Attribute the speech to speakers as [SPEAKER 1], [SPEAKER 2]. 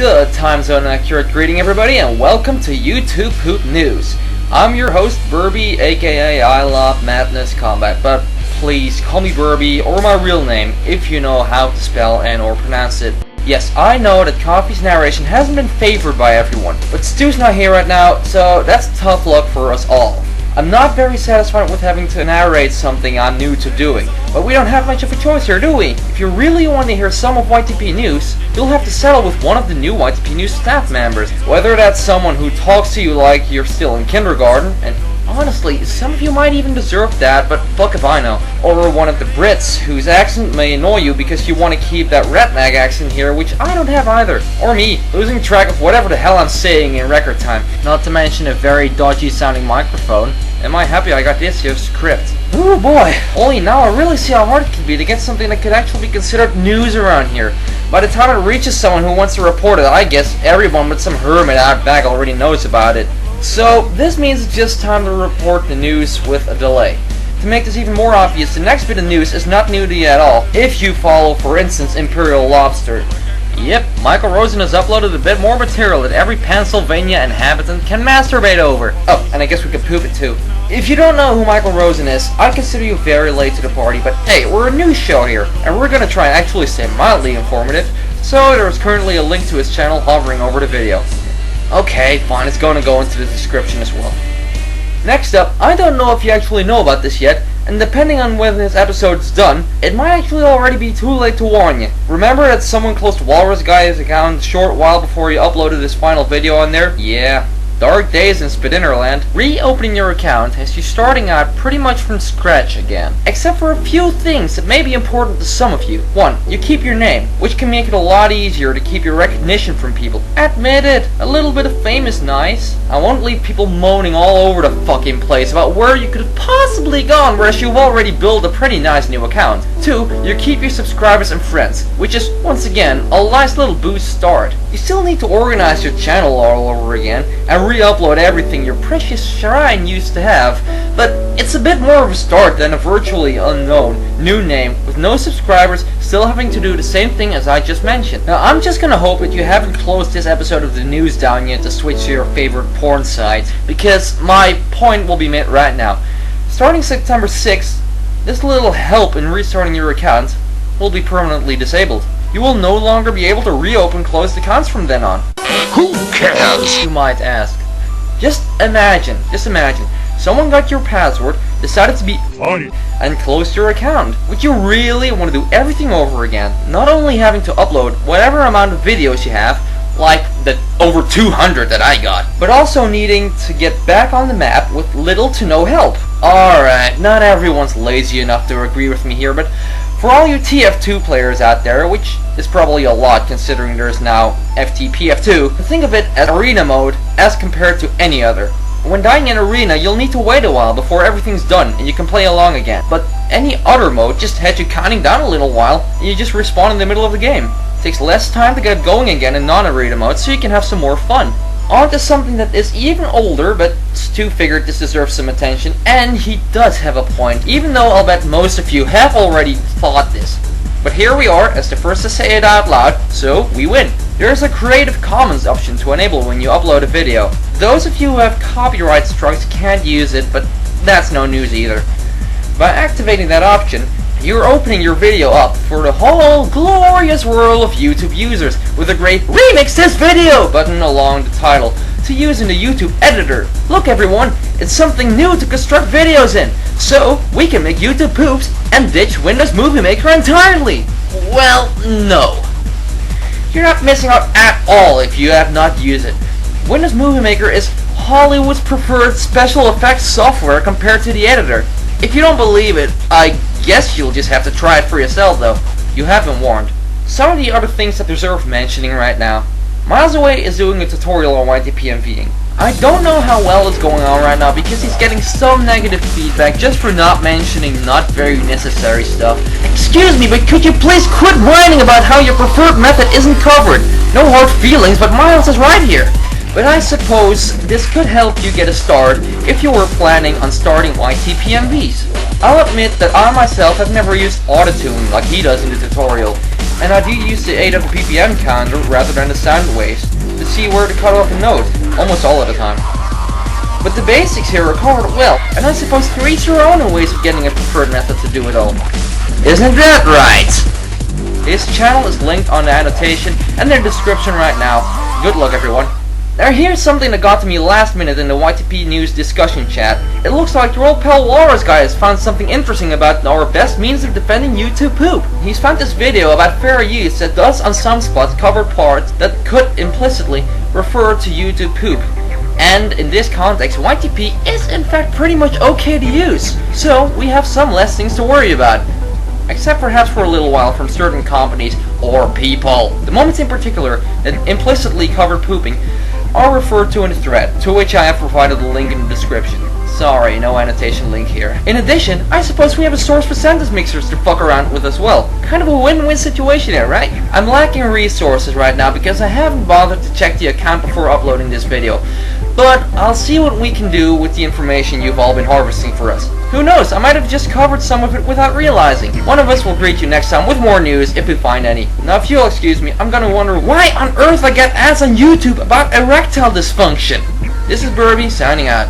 [SPEAKER 1] Good time zone accurate greeting everybody and welcome to YouTube Poop News. I'm your host Burby, aka I Love Madness Combat, but please call me Burby or my real name if you know how to spell and or pronounce it. Yes, I know that Coffee's narration hasn't been favored by everyone, but Stu's not here right now, so that's tough luck for us all. I'm not very satisfied with having to narrate something I'm new to doing, but we don't have much of a choice here, do we? If you really want to hear some of YTP News, you'll have to settle with one of the new YTP News staff members, whether that's someone who talks to you like you're still in kindergarten, and honestly, some of you might even deserve that, but fuck if I know. Or one of the Brits, whose accent may annoy you because you want to keep that redneck accent here, which I don't have either. Or me, losing track of whatever the hell I'm saying in record time. Not to mention a very dodgy sounding microphone. Am I happy I got this year's script? Oh boy, only now I really see how hard it can be to get something that could actually be considered news around here. By the time it reaches someone who wants to report it, I guess everyone but some hermit out back already knows about it. So, this means it's just time to report the news with a delay. To make this even more obvious, the next bit of news is not new to you at all, if you follow, for instance, Imperial Lobster. Yep, Michael Rosen has uploaded a bit more material that every Pennsylvania inhabitant can masturbate over. Oh, and I guess we could poop it too. If you don't know who Michael Rosen is, I consider you very late to the party, but hey, we're a news show here, and we're gonna try and actually stay mildly informative, so there's currently a link to his channel hovering over the video. Okay, fine, it's gonna go into the description as well. Next up, I don't know if you actually know about this yet, and depending on when this episode's done, it might actually already be too late to warn you. Remember that someone close to Walrus Guy's account a short while before he uploaded his final video on there? Yeah. Dark days in Spidinnerland. Reopening your account has you starting out pretty much from scratch again. Except for a few things that may be important to some of you. 1. You keep your name, which can make it a lot easier to keep your recognition from people. Admit it, a little bit of fame is nice. I won't leave people moaning all over the fucking place about where you could have possibly gone, whereas you've already built a pretty nice new account. 2. You keep your subscribers and friends, which is, once again, a nice little boost start. You still need to organize your channel all over again, and re-upload everything your precious shrine used to have, but it's a bit more of a start than a virtually unknown new name with no subscribers still having to do the same thing as I just mentioned. Now I'm just gonna hope that you haven't closed this episode of the news down yet to switch to your favorite porn site, because my point will be made right now. Starting September 6th, this little help in restarting your account will be permanently disabled. You will no longer be able to reopen closed accounts from then on.
[SPEAKER 2] Who cares?
[SPEAKER 1] You might ask. Just imagine, someone got your password, decided to be funny, and closed your account. Would you really want to do everything over again? Not only having to upload whatever amount of videos you have, like the over 200 that I got, but also needing to get back on the map with little to no help. Alright, not everyone's lazy enough to agree with me here, but for all you TF2 players out there, which is probably a lot considering there's now FTPF2, think of it as arena mode as compared to any other. When dying in arena, you'll need to wait a while before everything's done and you can play along again. But any other mode just had you counting down a little while and you just respawn in the middle of the game. It takes less time to get going again in non-arena mode so you can have some more fun. On to something that is even older, but Stu figured this deserves some attention, and he does have a point, even though I'll bet most of you have already thought this. But here we are, as the first to say it out loud, so we win. There's a Creative Commons option to enable when you upload a video. Those of you who have copyright strikes can't use it, but that's no news either. By activating that option, you're opening your video up for the whole glorious world of YouTube users with a great Remix This Video button along the title to use in the YouTube editor. Look everyone, it's something new to construct videos in, so we can make YouTube poops and ditch Windows Movie Maker entirely. Well, no. You're not missing out at all if you have not used it. Windows Movie Maker is Hollywood's preferred special effects software compared to the editor. If you don't believe it, I guess you'll just have to try it for yourself though. You have been warned. Some of the other things that deserve mentioning right now. Miles Away is doing a tutorial on YTPMVing. I don't know how well it's going on right now because he's getting some negative feedback just for not mentioning not very necessary stuff. Excuse me, but could you please quit whining about how your preferred method isn't covered? No hard feelings, but Miles is right here. But I suppose this could help you get a start if you were planning on starting YTPMVs. I'll admit that I myself have never used autotune like he does in the tutorial. and I do use the aid of the BPM counter rather than the sound waves to see where to cut off a note, almost all of the time. But the basics here are covered well, and I suppose to each your own ways of getting a preferred method to do it all. Isn't that right? His channel is linked on the annotation and the description right now. Good luck, everyone. Now here's something that got to me last minute in the YTP News discussion chat. It looks like your old pal Walrus guy has found something interesting about our best means of defending YouTube poop. He's found this video about fair use that does on some spots cover parts that could implicitly refer to YouTube poop. And in this context, YTP is in fact pretty much okay to use. So we have some less things to worry about. Except perhaps for a little while from certain companies or people. The moments in particular that implicitly cover pooping are referred to in the thread, to which I have provided a link in the description. Sorry, no annotation link here. In addition, I suppose we have a source for sentence mixers to fuck around with as well. Kind of a win-win situation here, right? I'm lacking resources right now because I haven't bothered to check the account before uploading this video. But I'll see what we can do with the information you've all been harvesting for us. Who knows, I might have just covered some of it without realizing. One of us will greet you next time with more news if we find any. Now if you'll excuse me, I'm gonna wonder why on earth I get ads on YouTube about erectile dysfunction. This is Burby signing out.